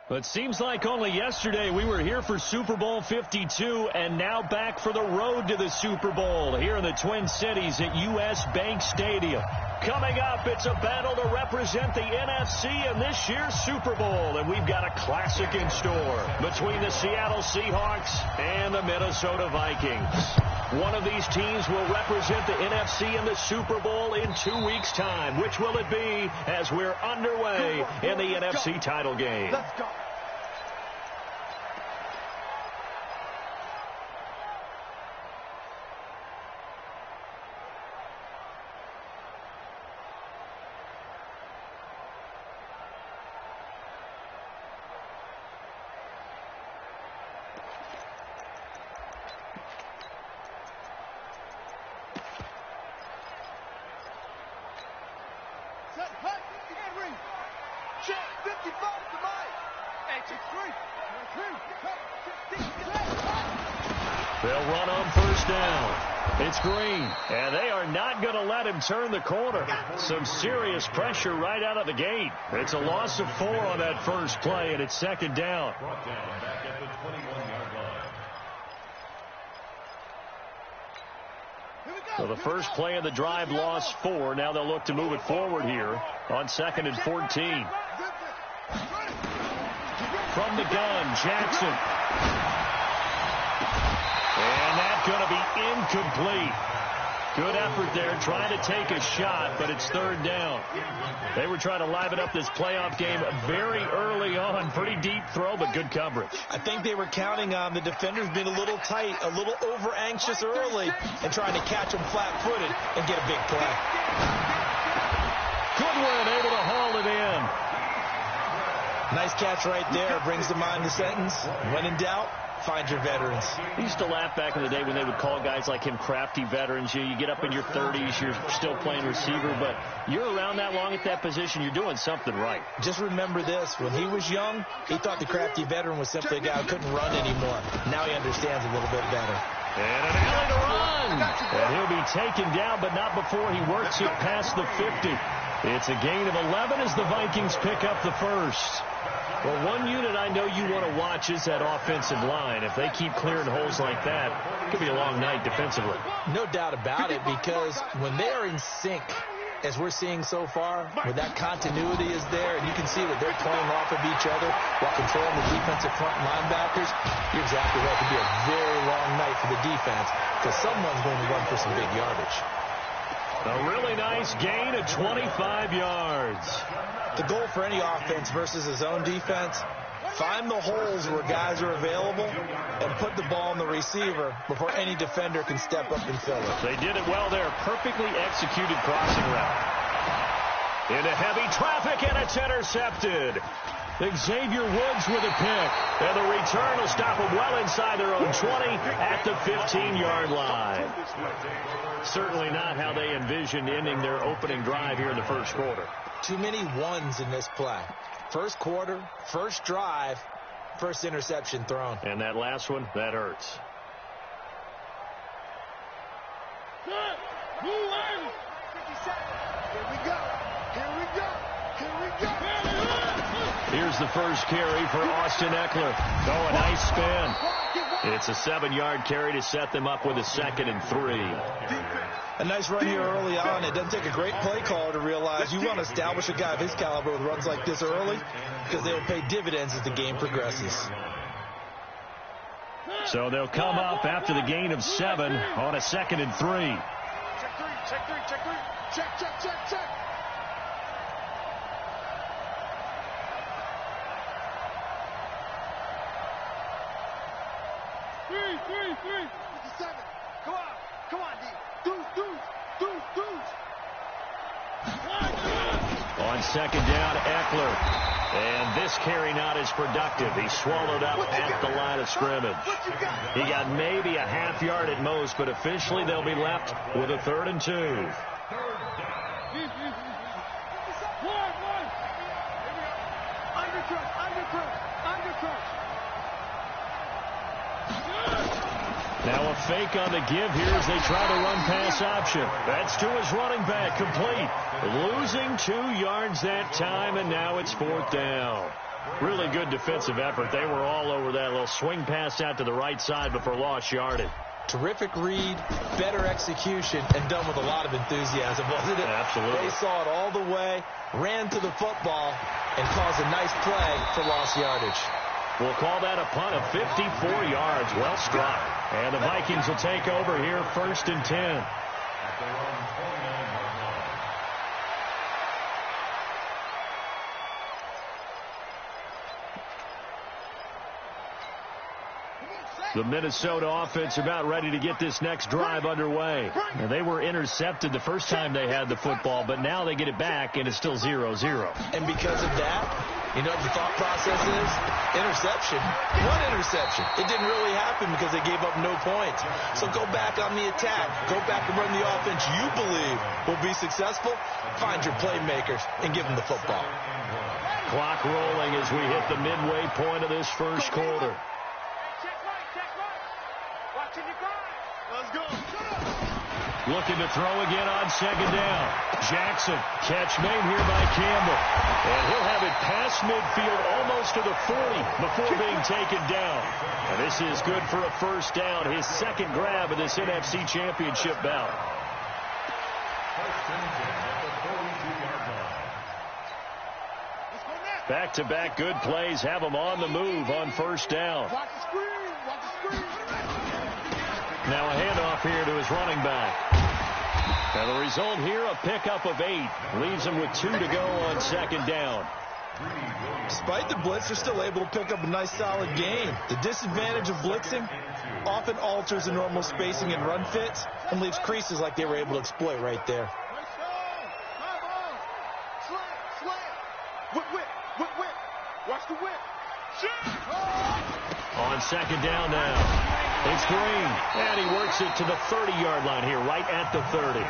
It seems like only yesterday we were here for Super Bowl 52 and now back for the road to the Super Bowl here in the Twin Cities at U.S. Bank Stadium. Coming up, it's a battle to represent the NFC in this year's Super Bowl, and we've got a classic in store between the Seattle Seahawks and the Minnesota Vikings. One of these teams will represent the NFC in the Super Bowl in 2 weeks' time. Which will it be as we're underway in the NFC title game? Let's go. They'll run on first down. It's Green, and they are not going to let him turn the corner. Some serious pressure right out of the gate. It's a loss of 4 on that first play, and it's second down. So the first play of the drive lost 4. Now they'll look to move it forward here on 2nd and 14. From the gun, Jackson. And that's going to be incomplete. Good effort there, trying to take a shot, but it's third down. They were trying to liven up this playoff game very early on. Pretty deep throw, but good coverage. I think they were counting on the defenders being a little tight, a little over-anxious early, and trying to catch them flat-footed and get a big play. Goodwin able to haul it in. Nice catch right there. Brings to mind the sentence, when in doubt, find your veterans. I used to laugh back in the day when they would call guys like him crafty veterans. You get up in your 30s, you're still playing receiver, but you're around that long at that position, you're doing something right. Just remember this. When he was young, he thought the crafty veteran was simply a guy who couldn't run anymore. Now he understands a little bit better. And an alley to run. And he'll be taken down, but not before he works it past the 50. It's a gain of 11 as the Vikings pick up the first. Well, one unit I know you want to watch is that offensive line. If they keep clearing holes like that, it could be a long night defensively. No doubt about it, because when they are in sync, as we're seeing so far, when that continuity is there, and you can see that they're playing off of each other while controlling the defensive front linebackers, you're exactly right. It could be a very long night for the defense, because someone's going to run for some big yardage. A really nice gain of 25 yards. The goal for any offense versus his own defense, find the holes where guys are available and put the ball in the receiver before any defender can step up and fill it. They did it well there. Perfectly executed crossing route. Into heavy traffic, and it's intercepted. Xavier Woods with a pick. And the return will stop them well inside their own 20 at the 15-yard line. Certainly not how they envisioned ending their opening drive here in the first quarter. Too many ones in this play. First quarter, first drive, first interception thrown. And that last one, that hurts. Here we go. Here we go. Here we go. Here's the first carry for Austin Eckler. Oh, a nice spin. It's a 7-yard carry to set them up with a 2nd and 3. A nice run here early on. It doesn't take a great play caller to realize you want to establish a guy of his caliber with runs like this early, because they will pay dividends as the game progresses. So they'll come up after the gain of 7 on a 2nd and 3. Check 3, check 3, check 3. Check, check, check, check. Three. 57. Come on. Come on, D. Dudes. On 2nd down, Eckler. And this carry not as productive. He swallowed up at the line of scrimmage. He got maybe a half yard at most, but officially they'll be left with a 3rd and 2. Undercross. Now a fake on the give here as they try to run pass option. That's to his running back, complete. Losing 2 yards that time, and now it's 4th down. Really good defensive effort. They were all over that little swing pass out to the right side before lost yardage. Terrific read, better execution, and done with a lot of enthusiasm, wasn't it? Absolutely. They saw it all the way, ran to the football, and caused a nice play for lost yardage. We'll call that a punt of 54 yards. Well struck. And the Vikings will take over here, 1st and 10. The Minnesota offense about ready to get this next drive underway. And they were intercepted the first time they had the football, but now they get it back, and it's still 0-0. And because of that, you know what the thought process is? Interception. One interception. It didn't really happen because they gave up no points. So go back on the attack. Go back and run the offense you believe will be successful. Find your playmakers and give them the football. Clock rolling as we hit the midway point of this first quarter. Let's go. Looking to throw again on 2nd down. Jackson, catch made here by Campbell. And he'll have it past midfield almost to the 40 before being taken down. And this is good for a 1st down, his 2nd grab of this NFC Championship bout. Back-to-back good plays have them on the move on 1st down. Watch the screen. Watch the screen. Now a handoff here to his running back. And the result here, a pickup of 8. Leaves him with 2 to go on 2nd down. Despite the blitz, they're still able to pick up a nice solid gain. The disadvantage of blitzing often alters the normal spacing and run fits and leaves creases like they were able to exploit right there. Whip. Watch the whip. On 2nd down now. It's Green, and he works it to the 30-yard line here, right at the 30.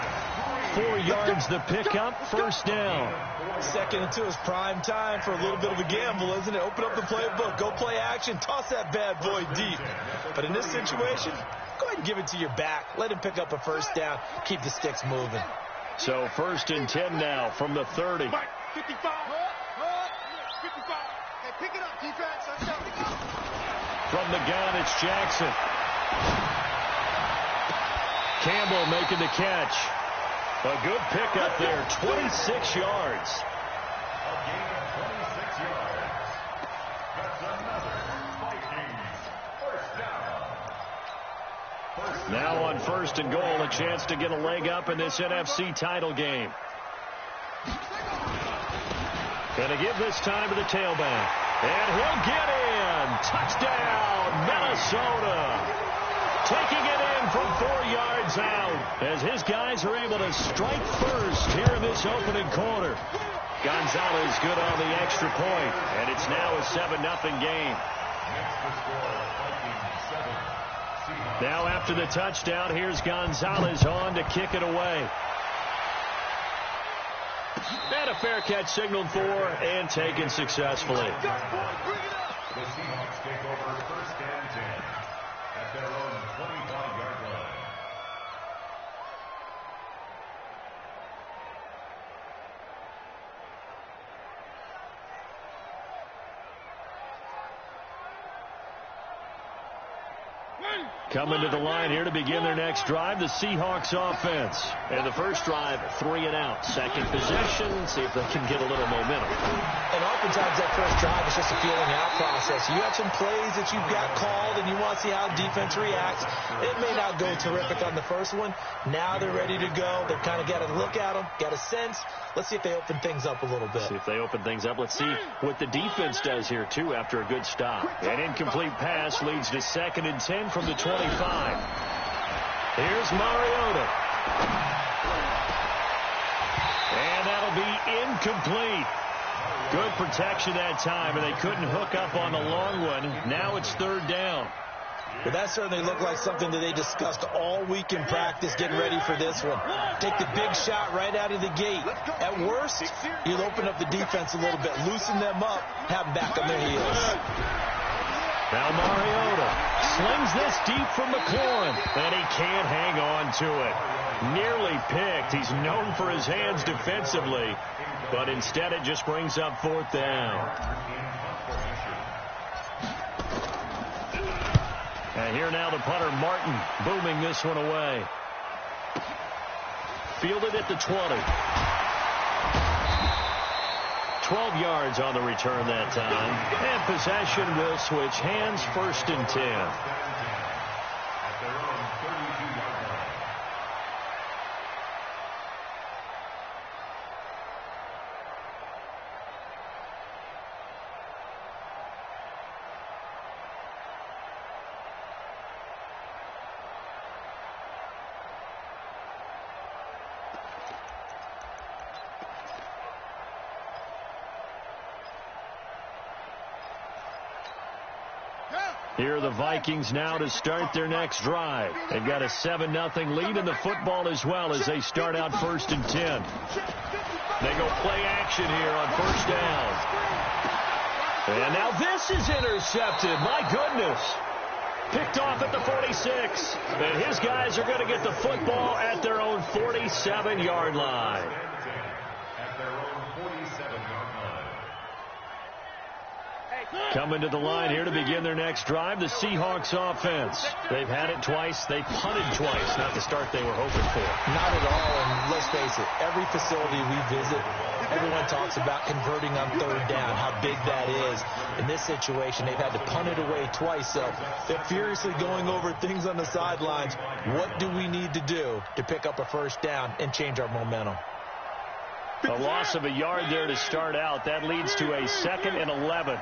4 yards the pickup, 1st down. 2nd and 2 is prime time for a little bit of a gamble, isn't it? Open up the playbook, go play action, toss that bad boy deep. But in this situation, go ahead and give it to your back. Let him pick up a 1st down, keep the sticks moving. So 1st and 10 now from the 30. 55. 55. Hey, pick it up, defense. Let's go. From the gun, it's Jackson. Campbell making the catch. A good pickup there, 26 yards. A gain of 26 yards. That's another Vikings 1st down. Now on 1st and goal, a chance to get a leg up in this NFC title game. Gonna give this time to the tailback. And he'll get in. Touchdown, Minnesota. Taking it in from 4 yards out as his guys are able to strike first here in this opening quarter. Gonzalez good on the extra point, and it's now a 7-0 game. Now after the touchdown, here's Gonzalez on to kick it away. And a fair catch signaled for and taken successfully. The Seahawks take over 1st and 10 at their own 25-yard line. Coming to the line here to begin their next drive, the Seahawks offense. And the first drive, 3 and out. Second possession, see if they can get a little momentum. And oftentimes that first drive is just a feeling out process. You have some plays that you've got called and you want to see how defense reacts. It may not go terrific on the first one. Now they're ready to go. They've kind of got a look at them, got a sense. Let's see if they open things up a little bit. See if they open things up. Let's see what the defense does here, too, after a good stop. An incomplete pass leads to 2nd and 10 from the 25. Here's Mariota. And that'll be incomplete. Good protection that time, and they couldn't hook up on the long one. Now it's 3rd down. But that certainly looked like something that they discussed all week in practice, getting ready for this one. Take the big shot right out of the gate. At worst, you'll open up the defense a little bit, loosen them up, have them back on their heels. Now Mariota slings this deep from McLaurin, and he can't hang on to it. Nearly picked. He's known for his hands defensively, but instead it just brings up 4th down. Here now the punter, Martin, booming this one away. Fielded at the 20. 12 yards on the return that time. And possession will switch hands, 1st and 10. At their own 32-yard line. Here are the Vikings now to start their next drive. They've got a 7-0 lead in the football as well as they start out 1st and 10. They go play action here on 1st down. And now this is intercepted. My goodness. Picked off at the 46. And his guys are going to get the football at their own 47-yard line. At their own 47-yard line. Coming to the line here to begin their next drive, the Seahawks offense. They've had it twice. They punted twice. Not the start they were hoping for. Not at all, and let's face it, every facility we visit, everyone talks about converting on 3rd down, how big that is. In this situation, they've had to punt it away twice, so they're furiously going over things on the sidelines. What do we need to do to pick up a 1st down and change our momentum? A loss of a yard there to start out. That leads to a 2nd and 11.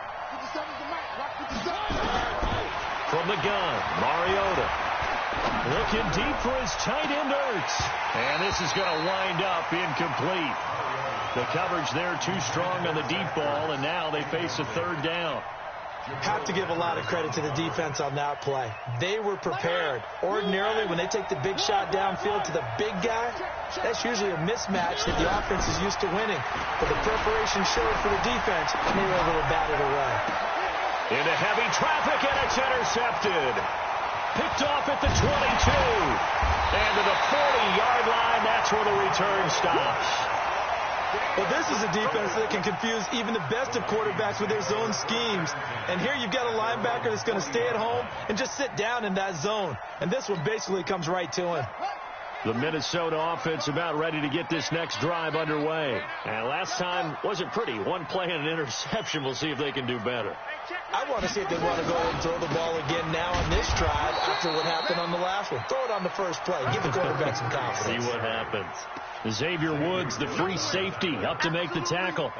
From the gun, Mariota. Looking deep for his tight end, Ertz. And this is going to wind up incomplete. The coverage there too strong on the deep ball, and now they face a 3rd down. Have to give a lot of credit to the defense on that play. They were prepared. Ordinarily, when they take the big shot downfield to the big guy, that's usually a mismatch that the offense is used to winning. But the preparation showed for the defense, and they were able to bat it away. Into heavy traffic, and it's intercepted. Picked off at the 22. And to the 40-yard line, that's where the return stops. Well, this is a defense that can confuse even the best of quarterbacks with their zone schemes. And here you've got a linebacker that's going to stay at home and just sit down in that zone. And this one basically comes right to him. The Minnesota offense about ready to get this next drive underway. And last time wasn't pretty. One play and an interception. We'll see if they can do better. I want to see if they want to go ahead and throw the ball again now on this drive after what happened on the last one. Throw it on the first play. Give the quarterback some confidence. See what happens. Xavier Woods, the free safety, up to make the tackle.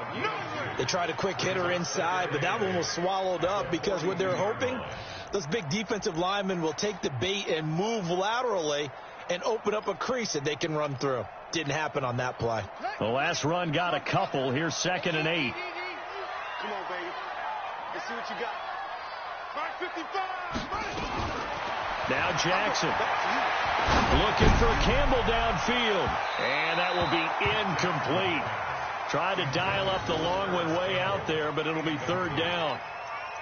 They tried a quick hitter inside, but that one was swallowed up because what they're hoping, those big defensive linemen will take the bait and move laterally and open up a crease that they can run through. Didn't happen on that play. The last run got a couple. Here's 2nd and 8. Come on, baby. Let's see what you got. 555. Now Jackson looking for Campbell downfield. And that will be incomplete. Tried to dial up the long one way out there, but it'll be 3rd down.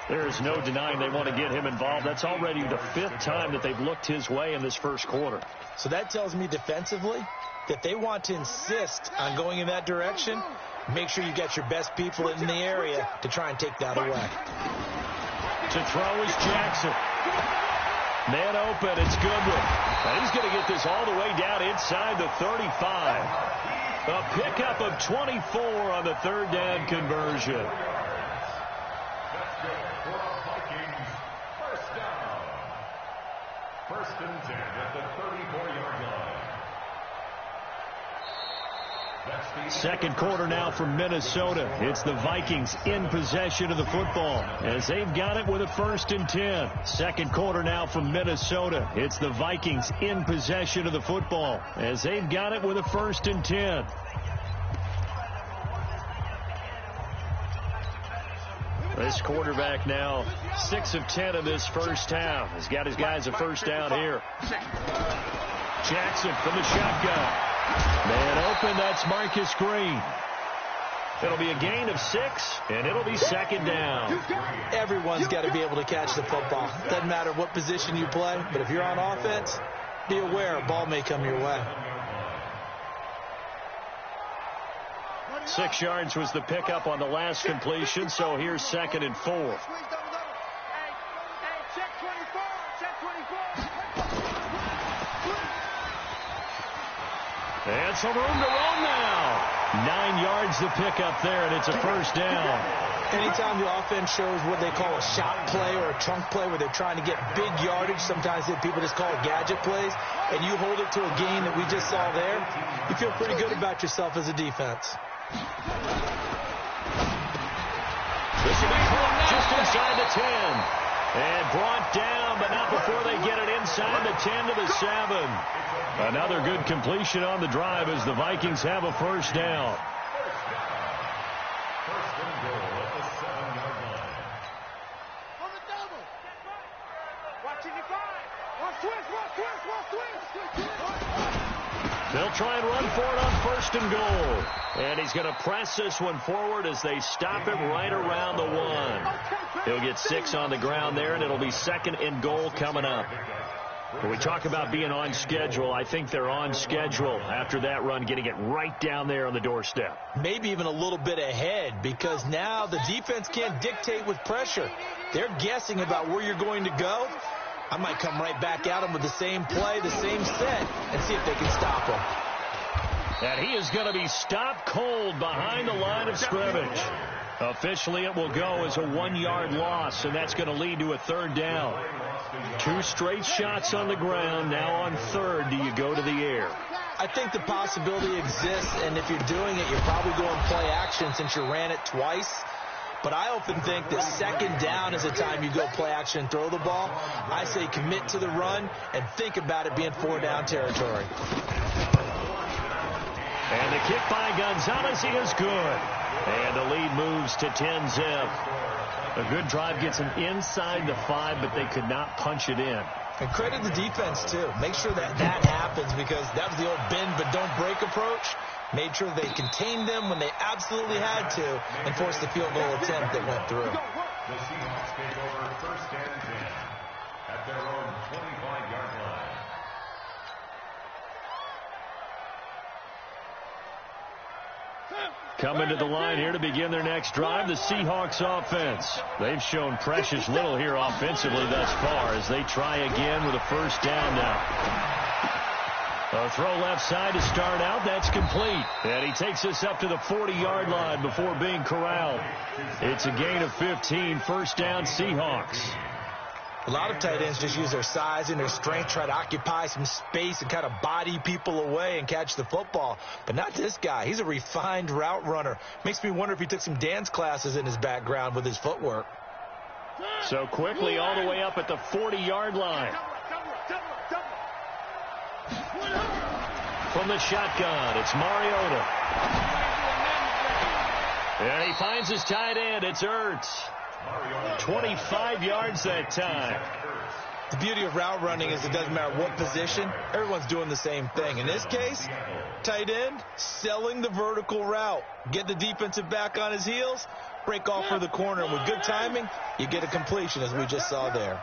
There is no denying they want to get him involved. That's already the 5th time that they've looked his way in this first quarter. So that tells me defensively that they want to insist on going in that direction. Make sure you get your best people in the area to try and take that away. To throw is Jackson. Man open, it's Goodwin. And he's going to get this all the way down inside the 35. A pickup of 24 on the 3rd down conversion. That's good for a Vikings 1st down. 1st and 10 at the 34-yard line. Second quarter now from Minnesota. It's the Vikings in possession of the football as they've got it with a 1st and 10. Second quarter now from Minnesota. It's the Vikings in possession of the football as they've got it with a 1st and 10. This quarterback now 6 of 10 in this first half. He's got his guys a 1st down here. Jackson from the shotgun. Man open, that's Marcus Green. It'll be a gain of 6, and it'll be 2nd down. Everyone's got to be able to catch the football. Doesn't matter what position you play, but if you're on offense, be aware a ball may come your way. 6 yards was the pickup on the last completion, so here's 2nd and 4. Hey, check 24, check 24. some room to roam now. 9 yards to pick up there, and it's a first down. Anytime the offense shows what they call a shot play or a chunk play where they're trying to get big yardage, sometimes people just call it gadget plays, and you hold it to a gain that we just saw there, you feel pretty good about yourself as a defense. This will be caught just inside the 10. And brought down, but not before they get it inside the 10 to the 7. Another good completion on the drive as the Vikings have a first down. First and goal at the 7-yard line. On the double. Watching you five. One switch. They'll try and run for it on first and goal. And he's going to press this one forward as they stop him right around the 1. He'll get 6 on the ground there, and it'll be second and goal coming up. When we talk about being on schedule, I think they're on schedule after that run, getting it right down there on the doorstep. Maybe even a little bit ahead, because now the defense can't dictate with pressure. They're guessing about where you're going to go. I might come right back at them with the same play, the same set, and see if they can stop him. And he is going to be stopped cold behind the line of scrimmage. Officially, it will go as a 1-yard loss, and that's going to lead to a third down. 2 straight shots on the ground. Now on third, do you go to the air? I think the possibility exists, and if you're doing it, you're probably going play action since you ran it twice. But I often think that second down is the time you go play action and throw the ball. I say commit to the run and think about it being 4-down territory. And the kick by Gonzalez, he is good. And the lead moves to 10-zip. A good drive gets them inside the 5, but they could not punch it in. And credit the defense, too. Make sure that happens, because that was the old bend but don't break approach. Made sure they contained them when they absolutely had to and forced the field goal attempt that went through. The Seahawks take over first and 10 at their own 25-yard line. Coming to the line here to begin their next drive, the Seahawks offense. They've shown precious little here offensively thus far as they try again with a first down now. A throw left side to start out. That's complete. And he takes us up to the 40-yard line before being corralled. It's a gain of 15. First down, Seahawks. A lot of tight ends just use their size and their strength, try to occupy some space and kind of body people away and catch the football. But not this guy. He's a refined route runner. Makes me wonder if he took some dance classes in his background with his footwork. So quickly all the way up at the 40-yard line. From the shotgun, it's Mariota. And he finds his tight end. It's Ertz. 25 yards that time. The beauty of route running is it doesn't matter what position. Everyone's doing the same thing. In this case, tight end, selling the vertical route. Get the defensive back on his heels, break off for the corner. And with good timing, you get a completion, as we just saw there.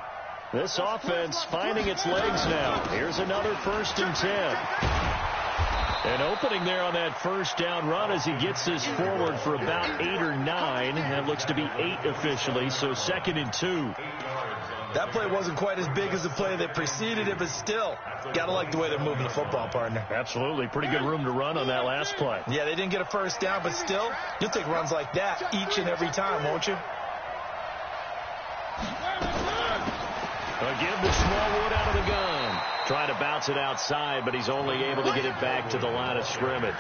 This offense finding its legs now. Here's another first and 10. An opening there on that first down run as he gets this forward for about 8 or 9. That looks to be 8 officially, so second and 2. That play wasn't quite as big as the play that preceded it, but still, got to like the way they're moving the football, partner. Absolutely. Pretty good room to run on that last play. Yeah, they didn't get a first down, but still, you'll take runs like that each and every time, won't you? Again, the Smallwood out of the gun. Trying to bounce it outside, but he's only able to get it back to the line of scrimmage.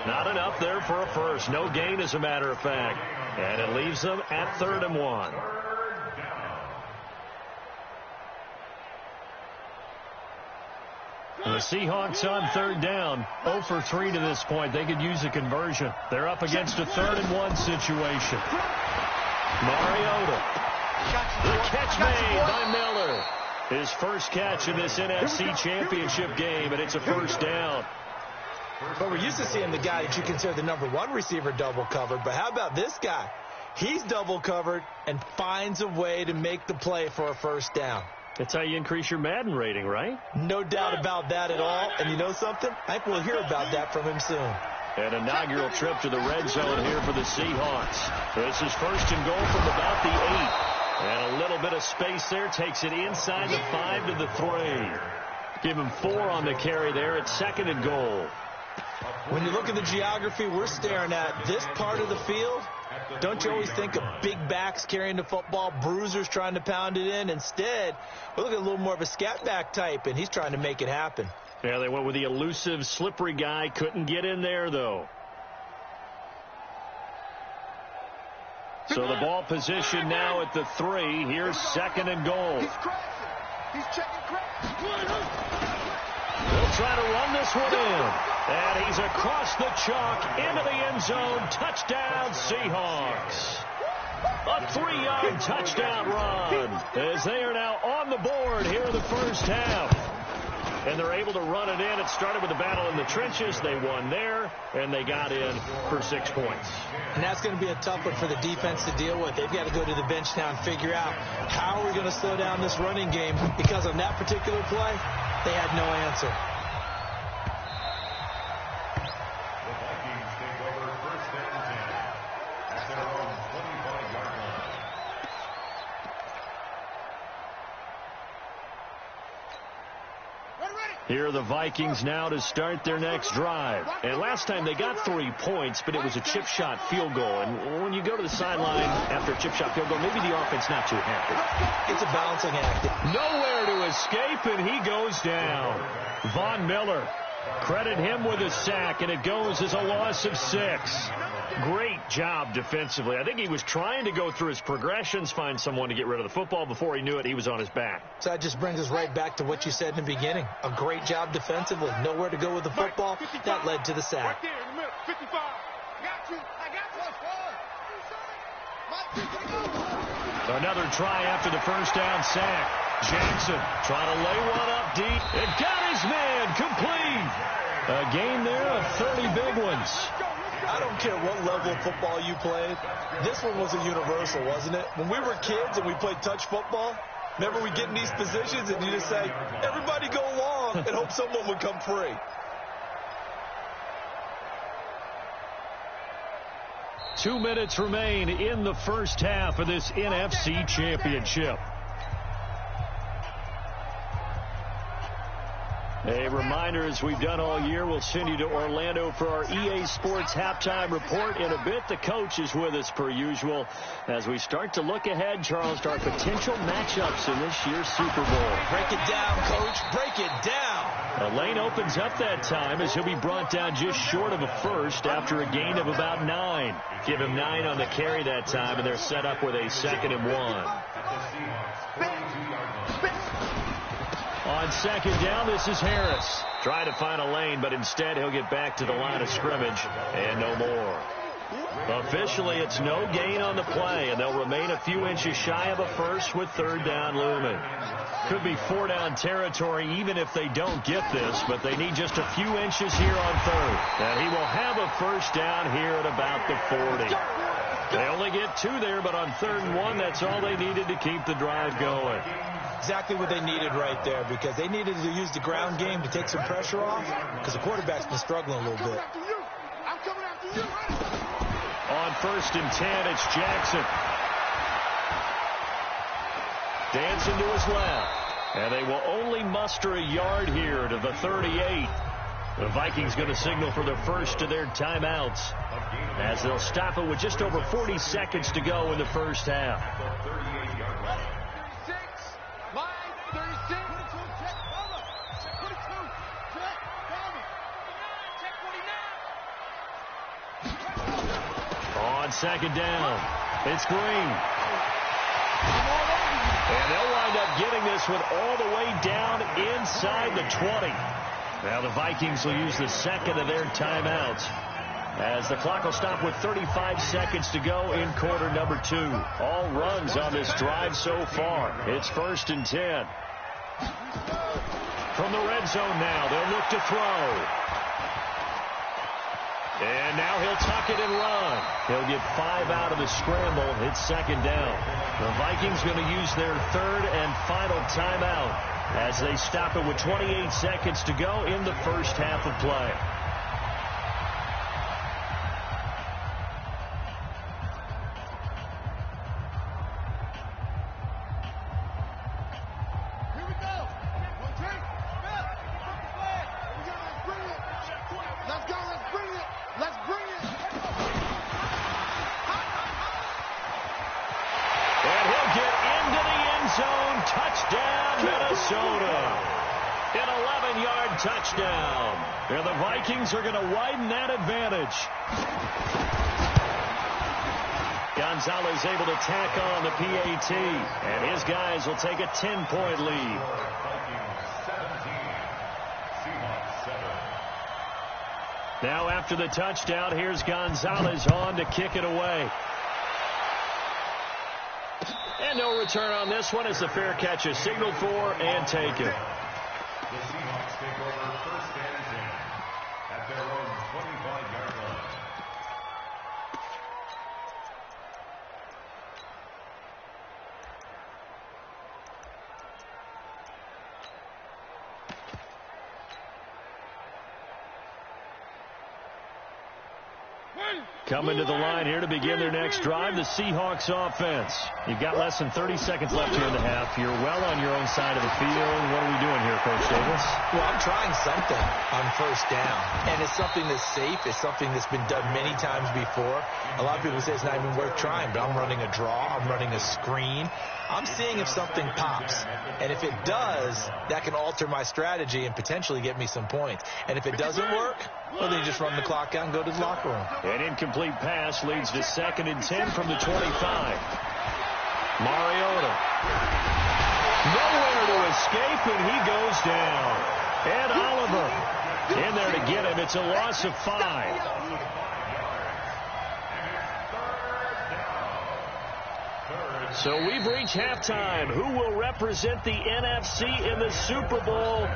Not enough there for a first. No gain, as a matter of fact. And it leaves them at 3rd and 1. The Seahawks on 3rd down. 0 for 3 to this point. They could use a conversion. They're up against a 3rd and 1 situation. Mariota. The catch made by Miller. His first catch in this NFC Championship game, and it's a first down. But we're used to seeing the guy that you consider the number 1 receiver double covered. But how about this guy? He's double covered and finds a way to make the play for a first down. That's how you increase your Madden rating, right? No doubt about that at all. And you know something? I think we'll hear about that from him soon. An inaugural trip to the red zone here for the Seahawks. This is first and goal from about the 8. And a little bit of space there takes it inside the 5 to the 3. Give him 4 on the carry there. It's 2nd and goal. When you look at the geography we're staring at, this part of the field, don't you always think of big backs carrying the football, bruisers trying to pound it in? Instead, we're looking at a little more of a scat back type, and he's trying to make it happen. Yeah, they went with the elusive, slippery guy. Couldn't get in there, though. So the ball position now at the 3. Here's 2nd and goal. He's crashing. He's checking crash. They'll try to run this one in. And he's across the chalk into the end zone. Touchdown, Seahawks. A 3-yard touchdown run as they are now on the board here in the first half. And they're able to run it in. It started with a battle in the trenches. They won there, and they got in for 6 points. And that's going to be a tough one for the defense to deal with. They've got to go to the bench now and figure out how are we going to slow down this running game, because on that particular play, they had no answer. The Vikings take over 1st and 10 at their own 25-yard line. Here are the Vikings now to start their next drive. And last time they got 3 points, but it was a chip shot field goal. And when you go to the sideline after a chip shot field goal, maybe the offense not too happy. It's a balancing act. Nowhere to escape, and he goes down. Von Miller, credit him with a sack, and it goes as a loss of 6. Great job defensively. I think he was trying to go through his progressions, find someone to get rid of the football. Before he knew it, he was on his back. So that just brings us right back to what you said in the beginning. A great job defensively. Nowhere to go with the football. That led to the sack. Right there in the middle. 55. Got you. I got you. Another try after the first down sack. Jackson trying to lay one up deep. It got his man complete. A gain there of 30 big ones. I don't care what level of football you played. This one was a universal, wasn't it? When we were kids and we played touch football, remember we get in these positions and you just say, everybody go along, and hope someone would come free. Two minutes remain in the first half of this NFC Championship. A reminder, as we've done all year, we'll send you to Orlando for our EA Sports halftime report in a bit. The coach is with us per usual as we start to look ahead, Charles, to our potential matchups in this year's Super Bowl. Break it down, Coach. Break it down. A lane opens up that time as he'll be brought down just short of a first after a gain of about 9. Give him 9 on the carry that time, and they're set up with a 2nd and 1. On 2nd down, this is Harris. Trying to find a lane, but instead he'll get back to the line of scrimmage and no more. Officially, it's no gain on the play, and they'll remain a few inches shy of a first with 3rd down looming. Could be 4-down territory even if they don't get this, but they need just a few inches here on 3rd. And he will have a first down here at about the 40. They only get 2 there, but on 3rd and 1, that's all they needed to keep the drive going. Exactly what they needed right there, because they needed to use the ground game to take some pressure off, because the quarterback's been struggling a little bit. I'm coming after you. On 1st and 10, it's Jackson. Dancing to his left. And they will only muster a yard here to the 38. The Vikings going to signal for the first of their timeouts as they'll stop it with just over 40 seconds to go in the first half. 36, line 36. Check 42, check, check, On 2nd down, it's Green. And they'll wind up getting this one all the way down inside the 20. Now the Vikings will use the 2nd of their timeouts as the clock will stop with 35 seconds to go in quarter number 2. All runs on this drive so far. It's 1st and 10. From the red zone now, they'll look to throw. And now he'll tuck it and run. He'll get 5 out of the scramble. It's 2nd down. The Vikings going to use their 3rd and final timeout as they stop it with 28 seconds to go in the first half of play. Here we go. 1, 2, zone. Touchdown, Minnesota. An 11-yard touchdown. And the Vikings are going to widen that advantage. Gonzalez able to tack on the PAT. And his guys will take a 10-point lead. Now after the touchdown, here's Gonzalez on to kick it away. And no return on this one as the fair catch is signaled for and taken. The Seahawks take over first and 10 at their own 25-yard line. Coming to the line here to begin their next drive, the Seahawks offense. You've got less than 30 seconds left here in the half. You're well on your own side of the field. What are we doing here, Coach Davis? Well, I'm trying something on first down, and it's something that's safe. It's something that's been done many times before. A lot of people say it's not even worth trying, but I'm running a draw. I'm running a screen. I'm seeing if something pops, and if it does, that can alter my strategy and potentially get me some points. And if it doesn't work, well, then you just run the clock out and go to the locker room. An incomplete pass leads to 2nd and 10 from the 25. Mariota. Nowhere to escape, and he goes down. Ed Oliver in there to get him. It's a loss of 5. So we've reached halftime. Who will represent the NFC in the Super Bowl?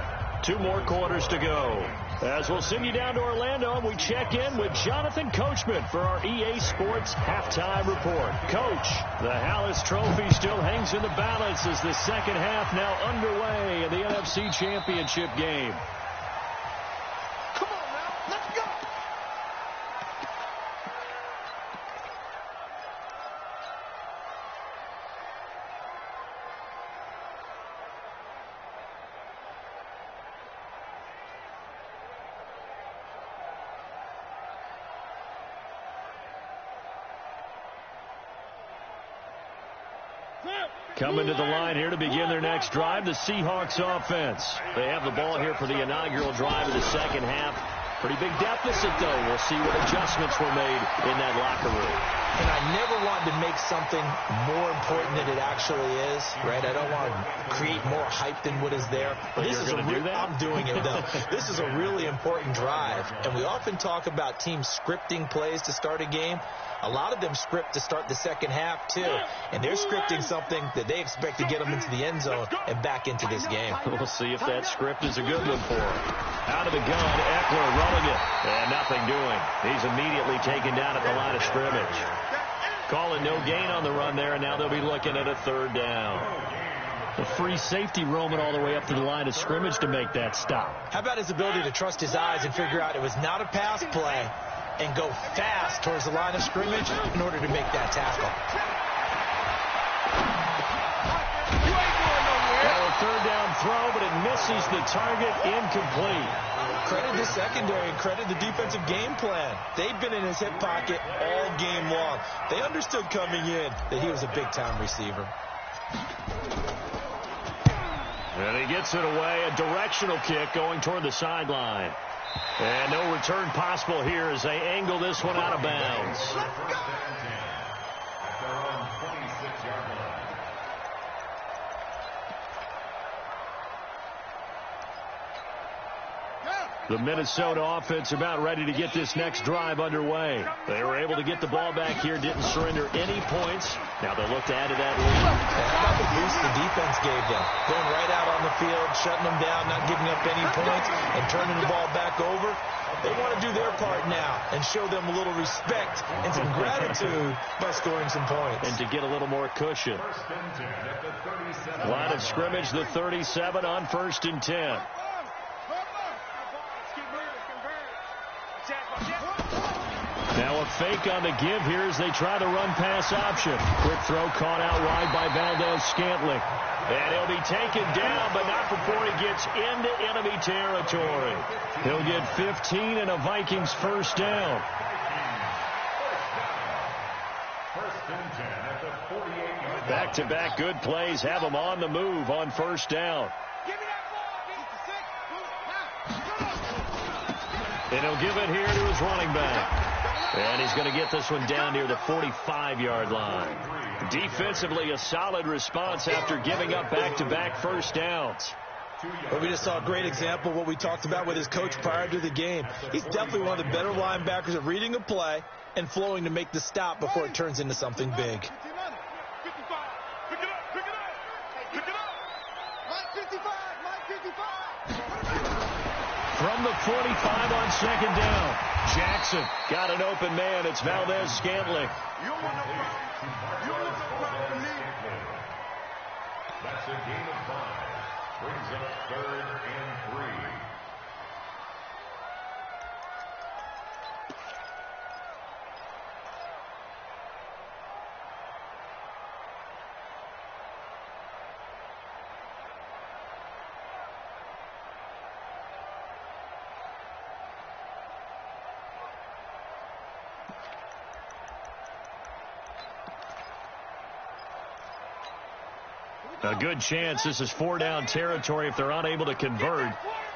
2 more quarters to go. As we'll send you down to Orlando, and we check in with Jonathan Coachman for our EA Sports Halftime Report. Coach, the Hallis Trophy still hangs in the balance as the second half now underway in the NFC Championship game. Come on now, let's go. Coming to the line here to begin their next drive, the Seahawks offense. They have the ball here for the inaugural drive of the second half. Pretty big deficit, though. We'll see what adjustments were made in that locker room. And I never want to make something more important than it actually is, right? I don't want to create more hype than what is there. But this is I'm doing it, though. This is a really important drive. And we often talk about teams scripting plays to start a game. A lot of them script to start the second half, too. And they're scripting something that they expect to get them into the end zone and back into this game. We'll see if that script is a good one for them. Out of the gun, Eckler running it. And nothing doing. He's immediately taken down at the line of scrimmage. Calling no gain on the run there, and now they'll be looking at a 3rd down. The free safety roaming all the way up to the line of scrimmage to make that stop. How about his ability to trust his eyes and figure out it was not a pass play and go fast towards the line of scrimmage in order to make that tackle. Well, a 3rd down throw, but it misses the target, incomplete. Credit the secondary and credit the defensive game plan. They've been in his hip pocket all game long. They understood coming in that he was a big-time receiver. And he gets it away, a directional kick going toward the sideline. And no return possible here as they angle this one out of bounds. The Minnesota offense about ready to get this next drive underway. They were able to get the ball back here, didn't surrender any points. Now they'll look to add to that lead. How about the boost the defense gave them? Going right out on the field, shutting them down, not giving up any points, and turning the ball back over. They want to do their part now and show them a little respect and some gratitude by scoring some points. And to get a little more cushion. Line of scrimmage, the 37 on 1st and 10. Now a fake on the give here as they try the run-pass option. Quick throw caught out wide by Valdez-Scantling. And he'll be taken down, but not before he gets into enemy territory. He'll get 15 and a Vikings 1st down. First and 10 at the 48-yard line. Back-to-back good plays have him on the move on first down. And he'll give it here to his running back. And he's going to get this one down near the 45-yard line. Defensively, a solid response after giving up back-to-back first downs. Well, we just saw a great example of what we talked about with his coach prior to the game. He's definitely one of the better linebackers at reading a play and flowing to make the stop before it turns into something big. From the 45 on second down, Jackson got an open man. It's Valdez-Scantling. That's a gain of 5. Brings up 3rd and 3. A good chance this is 4-down territory if they're unable to convert.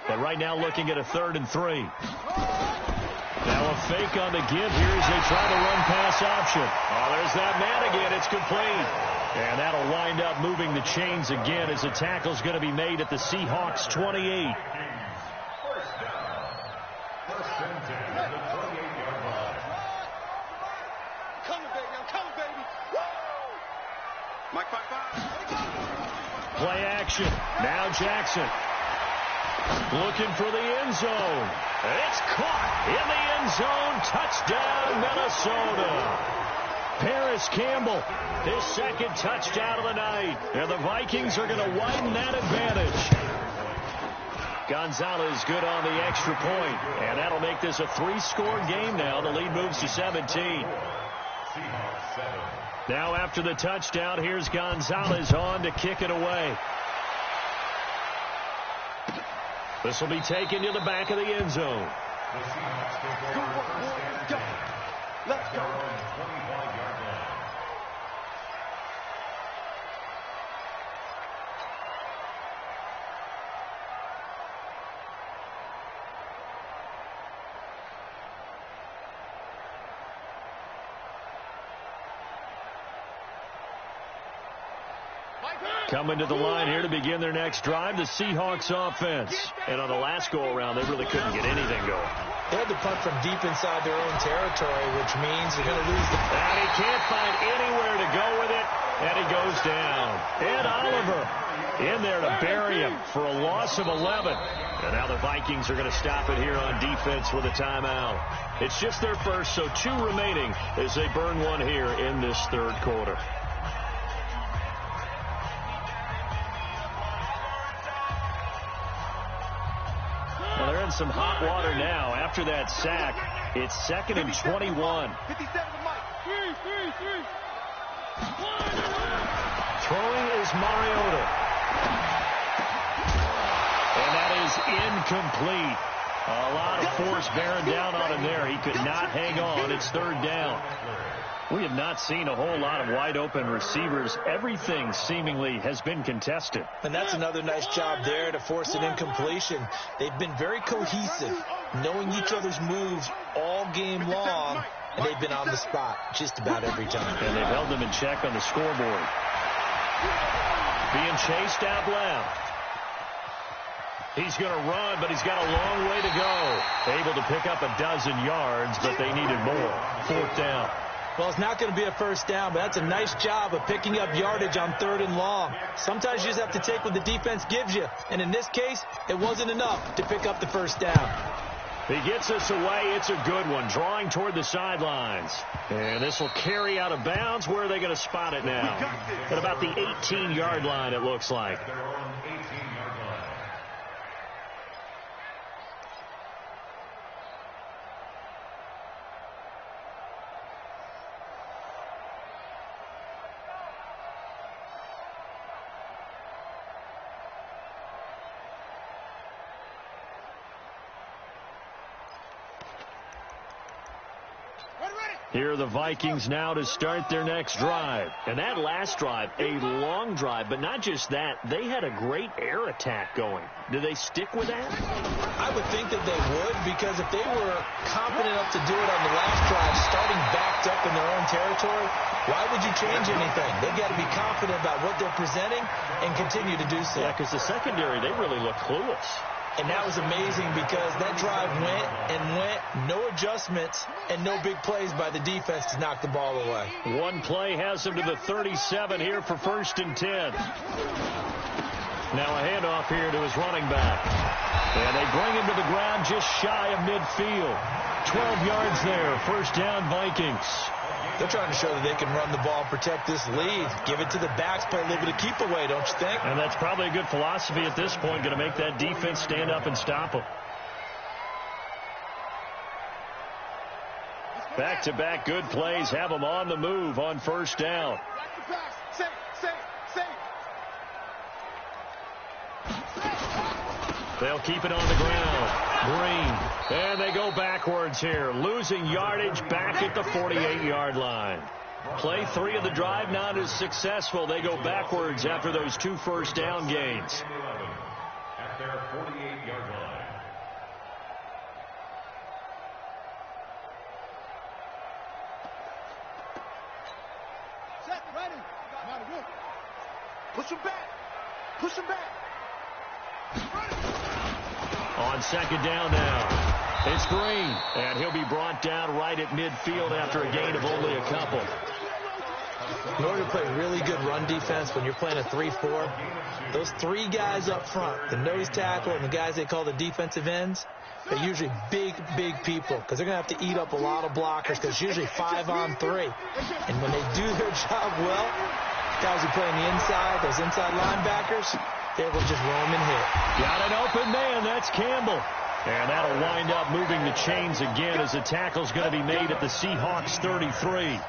But right now looking at a 3rd and 3. Now a fake on the give here as they try to run pass option. Oh, there's that man again. It's complete. And that'll wind up moving the chains again as the tackle's going to be made at the Seahawks 28. First down. First and 10 at the 28-yard line. Coming, baby. I'm coming, baby. Woo! Mike 5-5. Play action. Now Jackson. Looking for the end zone. It's caught in the end zone. Touchdown, Minnesota. Paris Campbell, his second touchdown of the night. And the Vikings are going to widen that advantage. Gonzalez good on the extra point. And that'll make this a 3-score game now. The lead moves to 17. Seahawks 7. Now after the touchdown, here's Gonzalez on to kick it away. This will be taken to the back of the end zone. The Seahawks take over first and 10. Let's go. 25-yard line. Coming to the line here to begin their next drive, the Seahawks offense. And on the last go-around, they really couldn't get anything going. They had to punt from deep inside their own territory, which means they're going to lose the... And he can't find anywhere to go with it, and he goes down. Ed Oliver in there to bury him for a loss of 11. And now the Vikings are going to stop it here on defense with a timeout. It's just their first, so 2 remaining as they burn one here in this third quarter. Well, they're in some hot water now. After that sack, it's 2nd and 21. 57 to Mike. 3. Throwing is Mariota. And that is incomplete. A lot of force bearing down on him there. He could not hang on. It's 3rd down. We have not seen a whole lot of wide-open receivers. Everything seemingly has been contested. And that's another nice job there to force an incompletion. They've been very cohesive, knowing each other's moves all game long, and they've been on the spot just about every time. And they've held them in check on the scoreboard. Being chased out left. He's going to run, but he's got a long way to go. Able to pick up a dozen yards, but they needed more. 4th down. Well, it's not going to be a first down, but that's a nice job of picking up yardage on 3rd and long. Sometimes you just have to take what the defense gives you. And in this case, it wasn't enough to pick up the first down. He gets us away. It's a good one. Drawing toward the sidelines. And this will carry out of bounds. Where are they going to spot it now? At about the 18-yard line, it looks like. They're on 18-yard line. Here are the Vikings now to start their next drive. And that last drive, a long drive, but not just that. They had a great air attack going. Do they stick with that? I would think that they would, because if they were confident enough to do it on the last drive, starting backed up in their own territory, why would you change anything? They've got to be confident about what they're presenting and continue to do so. Yeah, because the secondary, they really look clueless. And that was amazing because that drive went and went, no adjustments, and no big plays by the defense to knock the ball away. One play has him to the 37 here for 1st and 10. Now a handoff here to his running back. And they bring him to the ground just shy of midfield. 12 yards there, 1st down Vikings. They're trying to show that they can run the ball and protect this lead. Give it to the backs, play a little bit of keep away, don't you think? And that's probably a good philosophy at this point, going to make that defense stand up and stop them. Back-to-back good plays have them on the move on 1st down. They'll keep it on the ground. Green. And they go backwards here. Losing yardage back at the 48-yard line. Play 3 of the drive not as successful. They go backwards after those 2 first down gains. At their 48-yard line. Set, ready. Push him back. Push him back. On 2nd down now, it's Green, and he'll be brought down right at midfield after a gain of only a couple. In order to play really good run defense when you're playing a 3-4, those 3 guys up front, the nose tackle and the guys they call the defensive ends, they're usually big people because they're going to have to eat up a lot of blockers because it's usually 5 on 3. And when they do their job well, guys who play on the inside, those inside linebackers, they will just roam and hit. Got an open man. That's Campbell. And that'll wind up moving the chains again as the tackle's going to be made at the Seahawks 33.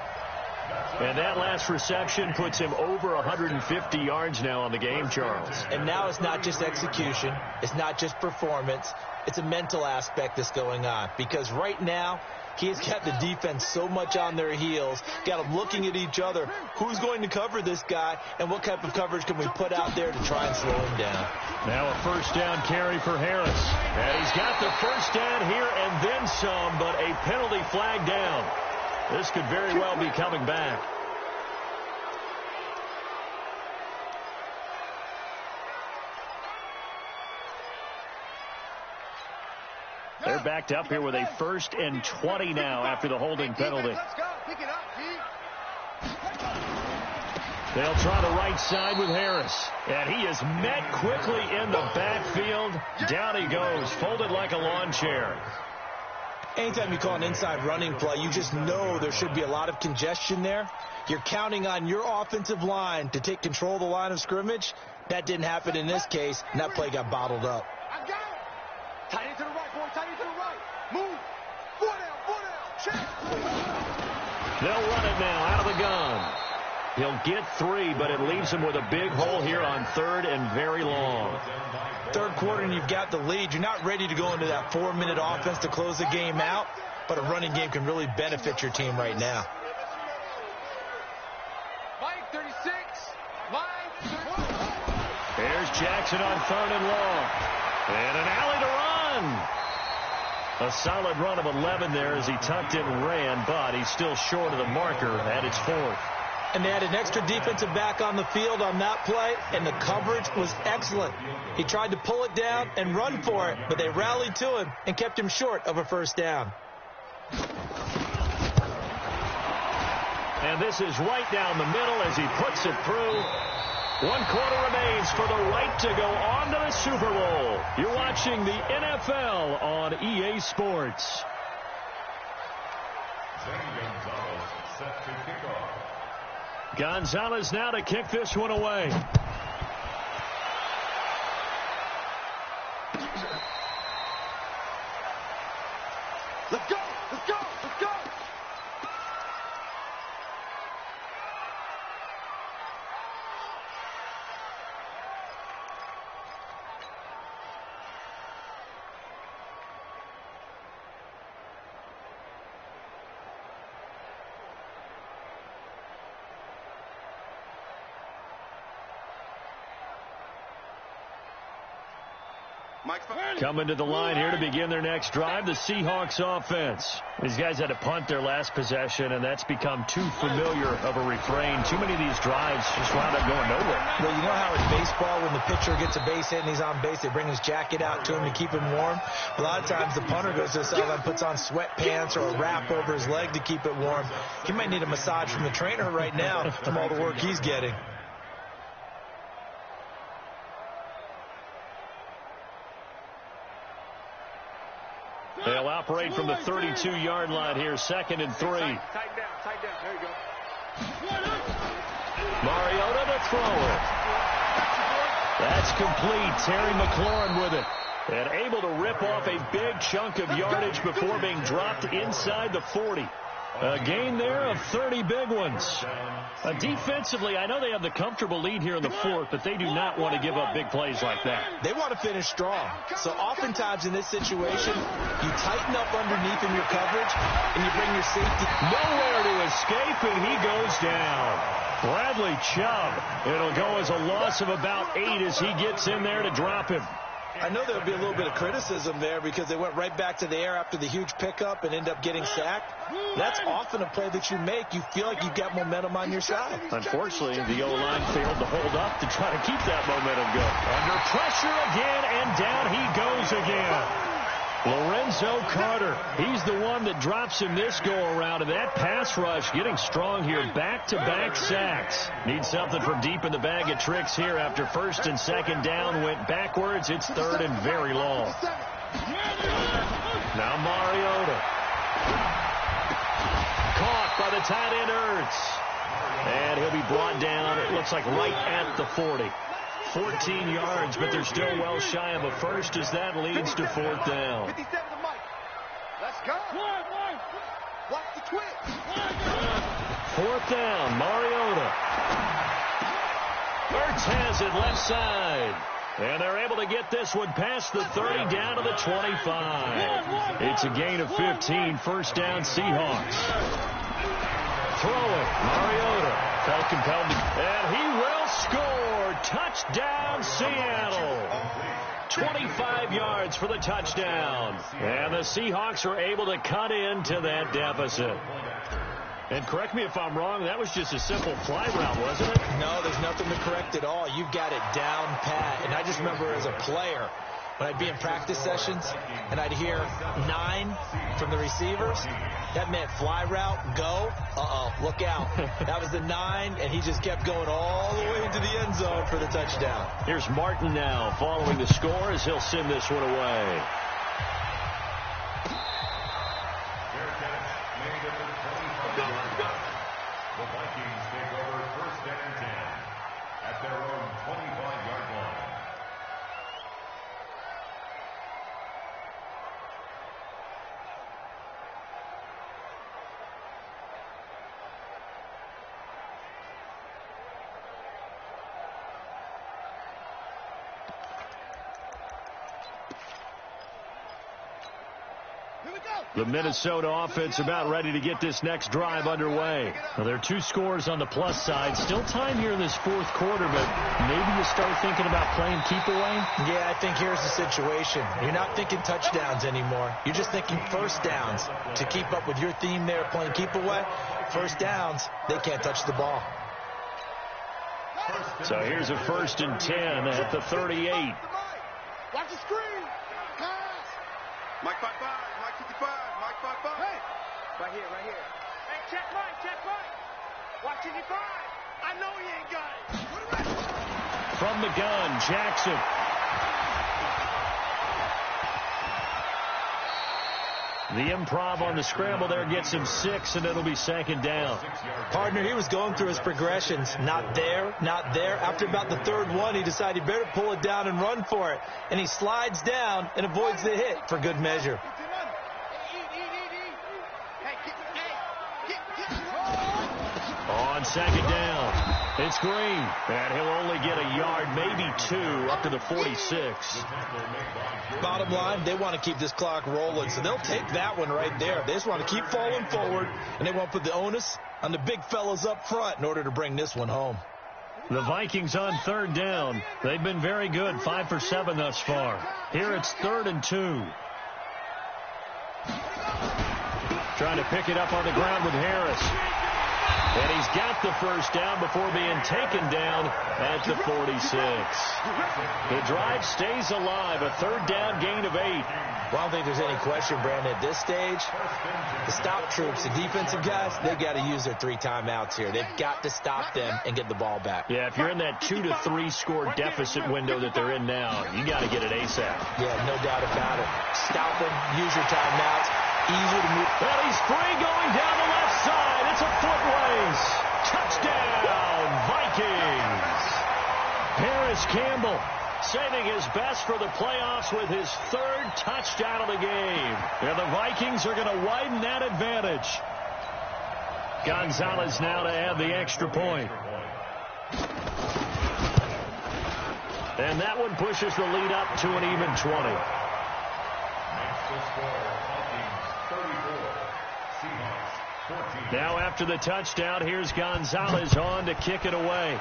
And that last reception puts him over 150 yards now on the game, Charles. And now it's not just execution. It's not just performance. It's a mental aspect that's going on. Because right now, he's got the defense so much on their heels, got them looking at each other. Who's going to cover this guy, and what type of coverage can we put out there to try and slow him down? Now a 1st down carry for Harris. And he's got the 1st down here and then some, but a penalty flag down. This could very well be coming back. They're backed up here with a 1st and 20 now after the holding penalty. They'll try the right side with Harris. And he is met quickly in the backfield. Down he goes, folded like a lawn chair. Anytime you call an inside running play, you just know there should be a lot of congestion there. You're counting on your offensive line to take control of the line of scrimmage. That didn't happen in this case, and that play got bottled up. I got it. Tight end to the right, boy. Tight end to the right. Move. 4 down. Check. They'll run it now out of the gun. He'll get 3, but it leaves him with a big hole here on 3rd and very long. 3rd quarter and you've got the lead. You're not ready to go into that 4-minute offense to close the game out, but a running game can really benefit your team right now. Mike 36. Mike 36. Here's Jackson on 3rd and long. And an alley to run. A solid run of 11 there as he tucked it and ran, but he's still short of the marker at its 4th. And they had an extra defensive back on the field on that play, and the coverage was excellent. He tried to pull it down and run for it, but they rallied to him and kept him short of a 1st down. And this is right down the middle as he puts it through. 1 quarter remains for the right to go on to the Super Bowl. You're watching the NFL on EA Sports. Set to kick off. Gonzalez now to kick this one away. Let's go. Let's go. Let's go. Coming to the line here to begin their next drive, the Seahawks offense. These guys had to punt their last possession, and that's become too familiar of a refrain. Too many of these drives just wound up going nowhere. Well, you know how in baseball, when the pitcher gets a base hit and he's on base, they bring his jacket out to him to keep him warm. A lot of times the punter goes to the sideline, puts on sweatpants or a wrap over his leg to keep it warm. He might need a massage from the trainer right now from all the work he's getting. They'll operate from the 32-yard line here, 2nd and 3. Tighten down. There you go. Mariota to throw it. That's complete. Terry McLaurin with it. And able to rip off a big chunk of yardage before being dropped inside the 40. A gain there of 30 big ones. Defensively, I know they have the comfortable lead here in the 4th, but they do not want to give up big plays like that. They want to finish strong. So oftentimes in this situation, you tighten up underneath in your coverage, and you bring your safety. Nowhere to escape, and he goes down. Bradley Chubb. It'll go as a loss of about 8 as he gets in there to drop him. I know there'll be a little bit of criticism there because they went right back to the air after the huge pickup and end up getting sacked. That's often a play that you make. You feel like you've got momentum on your side. Unfortunately, the O-line failed to hold up to try to keep that momentum going. Under pressure again, and down he goes again. Lorenzo Carter, he's the one that drops him this go-around, and that pass rush getting strong here. Back-to-back sacks. Need something from deep in the bag of tricks here after 1st and 2nd down. Went backwards. It's 3rd and very long. Now Mariota. Caught by the tight end Ertz. And he'll be brought down, it looks like right at the 40. 14 yards, but they're still well shy of a first as that leads to 4th down. 57 to Mike. Let's go. Watch the twitch. 4th down, Mariota. Ertz has it left side. And they're able to get this one past the 30 down to the 25. It's a gain of 15, 1st down Seahawks. Throw it, Mariota. Felt compelled to, and he will score. Touchdown, Seattle. 25 yards for the touchdown. And the Seahawks are able to cut into that deficit. And correct me if I'm wrong, that was just a simple fly route, wasn't it? No, there's nothing to correct at all. You've got it down pat. And I just remember as a player, when I'd be in practice sessions and I'd hear 9 from the receivers, that meant fly route, go, look out. That was the 9, and he just kept going all the way into the end zone for the touchdown. Here's Martin now following the score as he'll send this one away. The Vikings take over 1st and 10 at their own 25-yard line. The Minnesota offense about ready to get this next drive underway. Now, there are 2 scores on the plus side. Still time here in this 4th quarter, but maybe you start thinking about playing keep away? Yeah, I think here's the situation. You're not thinking touchdowns anymore. You're just thinking 1st downs. To keep up with your theme there, playing keep away, 1st downs, they can't touch the ball. So here's a 1st and 10 at the 38. Watch the screen. Pass. Mike 5-5. Mike 55. Mike 5-5. Hey. Right here. Hey, check Mike. Watch 55. I know he ain't got it. From the gun, Jackson. The improv on the scramble there gets him 6, and it'll be 2nd down. Partner, he was going through his progressions. Not there. After about the 3rd one, he decided he better pull it down and run for it. And he slides down and avoids the hit for good measure. On 2nd down, it's Green. And he'll only get a yard, maybe 2, up to the 46. Bottom line, they want to keep this clock rolling, so they'll take that one right there. They just want to keep falling forward, and they want to put the onus on the big fellas up front in order to bring this one home. The Vikings on third down. They've been very good, 5 for 7 thus far. Here it's 3rd and 2. Trying to pick it up on the ground with Harris. And he's got the first down before being taken down at the 46. The drive stays alive, a 3rd down gain of 8. Well, I don't think there's any question, Brandon, at this stage, the stop troops, the defensive guys, they've got to use their 3 timeouts here. They've got to stop them and get the ball back. Yeah, if you're in that 2 to 3 score deficit window that they're in now, you got to get it ASAP. Yeah, no doubt about it. Stop them, use your timeouts, easier to move. Well, he's free going down the left side. It's a foot race. Touchdown, Vikings. Harris Campbell saving his best for the playoffs with his 3rd touchdown of the game. And the Vikings are going to widen that advantage. Gonzalez now to add the extra point. And that one pushes the lead up to an even 20. Now after the touchdown, here's Gonzalez on to kick it away.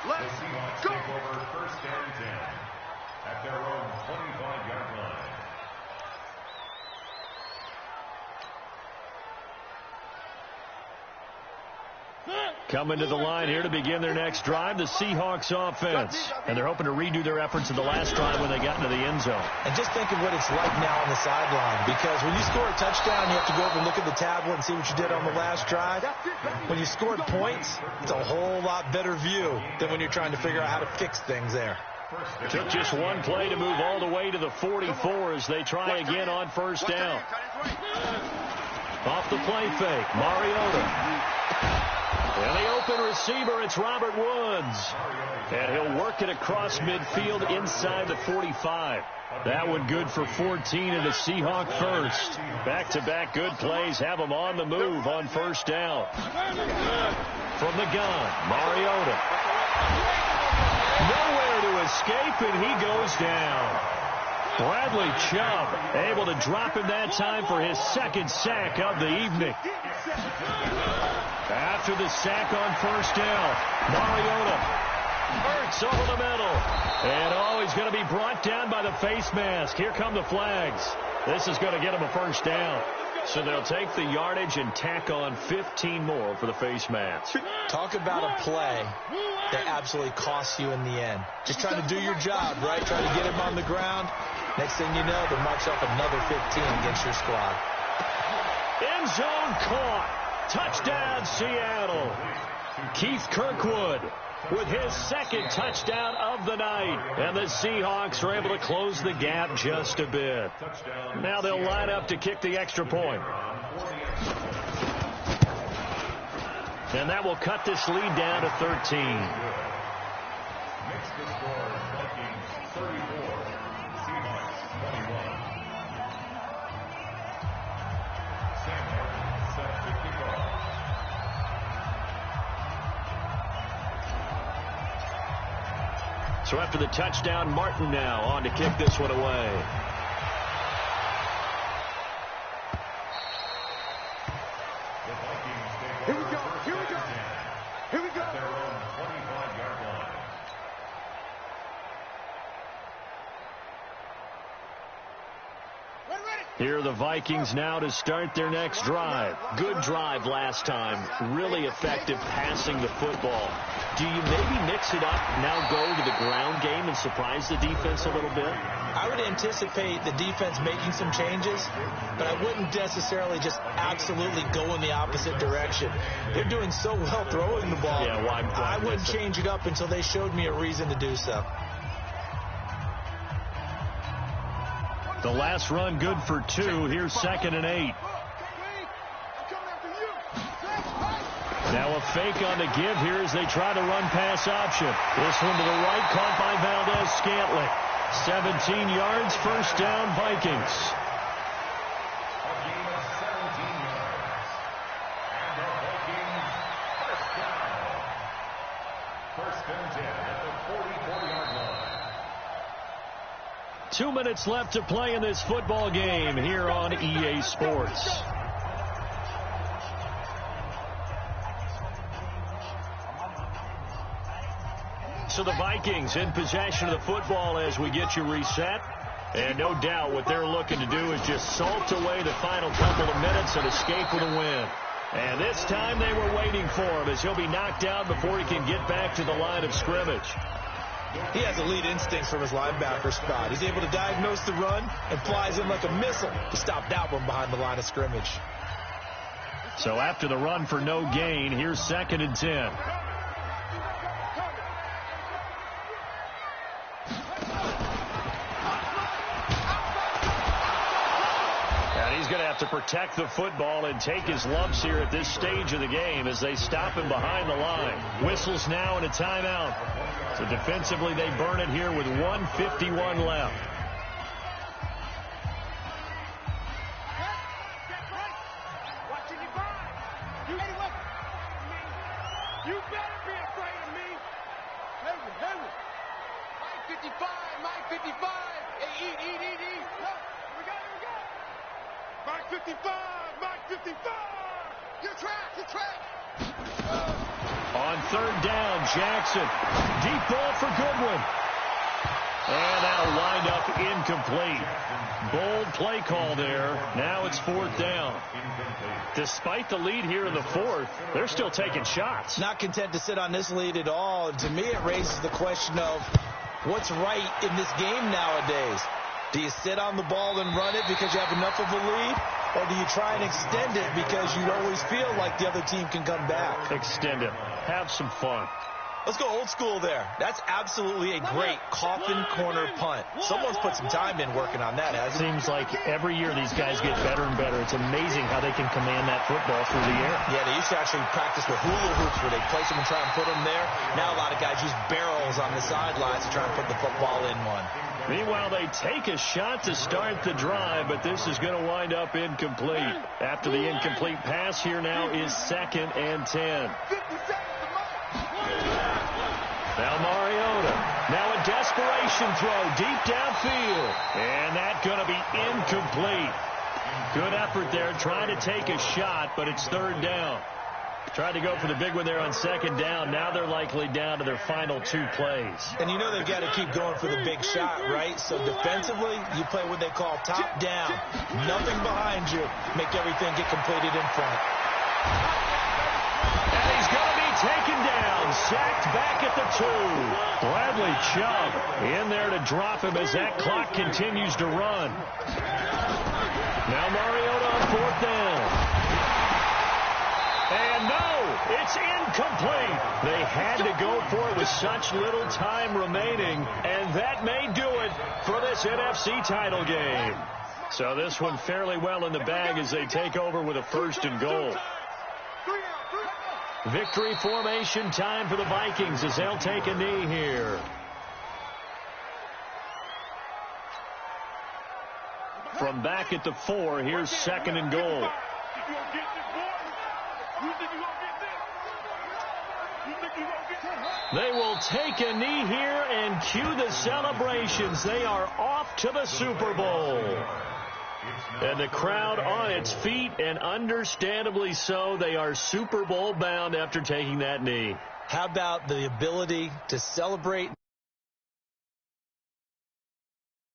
Let's go. Take over 1st and 10 at their own 25-yard line. Coming to the line here to begin their next drive, the Seahawks offense. And they're hoping to redo their efforts of the last drive when they got into the end zone. And just think of what it's like now on the sideline, because when you score a touchdown, you have to go over and look at the tablet and see what you did on the last drive. When you scored points, it's a whole lot better view than when you're trying to figure out how to fix things there. Took just one play to move all the way to the 44 as they try again on 1st down. Off the play fake, Mariota. And the open receiver, it's Robert Woods. And he'll work it across midfield inside the 45. That one good for 14 and a Seahawk first. Back-to-back good plays have him on the move on 1st down. From the gun, Mariota. Nowhere to escape, and he goes down. Bradley Chubb able to drop him that time for his 2nd sack of the evening. After the sack on 1st down, Mariota hurts over the middle. And he's going to be brought down by the face mask. Here come the flags. This is going to get him a 1st down. So they'll take the yardage and tack on 15 more for the face mask. Talk about a play that absolutely costs you in the end. Just trying to do your job, right? Trying to get him on the ground. Next thing you know, they march off another 15 against your squad. End zone caught. Touchdown, Seattle. Keith Kirkwood with his 2nd touchdown of the night. And the Seahawks are able to close the gap just a bit. Now they'll line up to kick the extra point. And that will cut this lead down to 13. Makes the score Vikings 34, Seahawks 21. Set to kick off. So after the touchdown, Martin now on to kick this one away. Here we go. Here we go. Here we go. At their own 25-yard line. Here are the Vikings now to start their next drive. Good drive last time. Really effective passing the football. Do you maybe mix it up, now go to the ground game and surprise the defense a little bit? I would anticipate the defense making some changes, but I wouldn't necessarily just absolutely go in the opposite direction. They're doing so well throwing the ball. Yeah, why I wouldn't change it up until they showed me a reason to do so. The last run good for 2. Here's 2nd and 8. Now a fake on the give here as they try to run pass option. This one to the right, caught by Valdez-Scantling. 17 yards, 1st down, Vikings. A gain of 17 yards. And the Vikings 1st down. 1st and 10 at the 44-yard line. 2 minutes left to play in this football game here on EA Sports. So the Vikings in possession of the football as we get you reset. And no doubt what they're looking to do is just salt away the final couple of minutes and escape with a win. And this time they were waiting for him as he'll be knocked down before he can get back to the line of scrimmage. He has elite instincts from his linebacker spot. He's able to diagnose the run and flies in like a missile to stop that one behind the line of scrimmage. So after the run for no gain, here's 2nd and 10. He's going to have to protect the football and take his lumps here at this stage of the game as they stop him behind the line. Whistles now and a timeout. So defensively, they burn it here with 1:51 left. You better be afraid of me. Mike 55, Mike 55. Hey, eat. We go. Mike 55, Mike 55. You're trapped. On 3rd down, Jackson. Deep ball for Goodwin. And that'll wind up incomplete. Bold play call there. Now it's 4th down. Despite the lead here in the 4th, they're still taking shots. Not content to sit on this lead at all. And to me, it raises the question of what's right in this game nowadays. Do you sit on the ball and run it because you have enough of a lead? Or do you try and extend it because you always feel like the other team can come back? Extend it. Have some fun. Let's go old school there. That's absolutely a great coffin corner punt. Someone's put some time in working on that, hasn't it? Seems like every year these guys get better and better. It's amazing how they can command that football through the air. Yeah, they used to actually practice with hula hoops where they place them and try and put them there. Now a lot of guys use barrels on the sidelines to try and put the football in one. Meanwhile, they take a shot to start the drive, but this is going to wind up incomplete. After the incomplete pass, here now is 2nd and 10. Now Mariota. Now a desperation throw deep downfield. And that's going to be incomplete. Good effort there trying to take a shot, but it's 3rd down. Tried to go for the big one there on 2nd down. Now they're likely down to their final 2 plays. And you know they've got to keep going for the big shot, right? So defensively, you play what they call top down. Nothing behind you. Make everything get completed in front. And he's going to be taken down. Sacked back at the 2. Bradley Chubb in there to drop him as that clock continues to run. Now Mariota on 4th down. And no, it's incomplete. They had to go for it with such little time remaining, and that may do it for this NFC title game. So this one fairly well in the bag as they take over with a 1st and goal. Victory formation time for the Vikings as they'll take a knee here. From back at the 4, here's 2nd and goal. They will take a knee here and cue the celebrations. They are off to the Super Bowl. And the crowd on its feet, and understandably so. They are Super Bowl bound after taking that knee. How about the ability to celebrate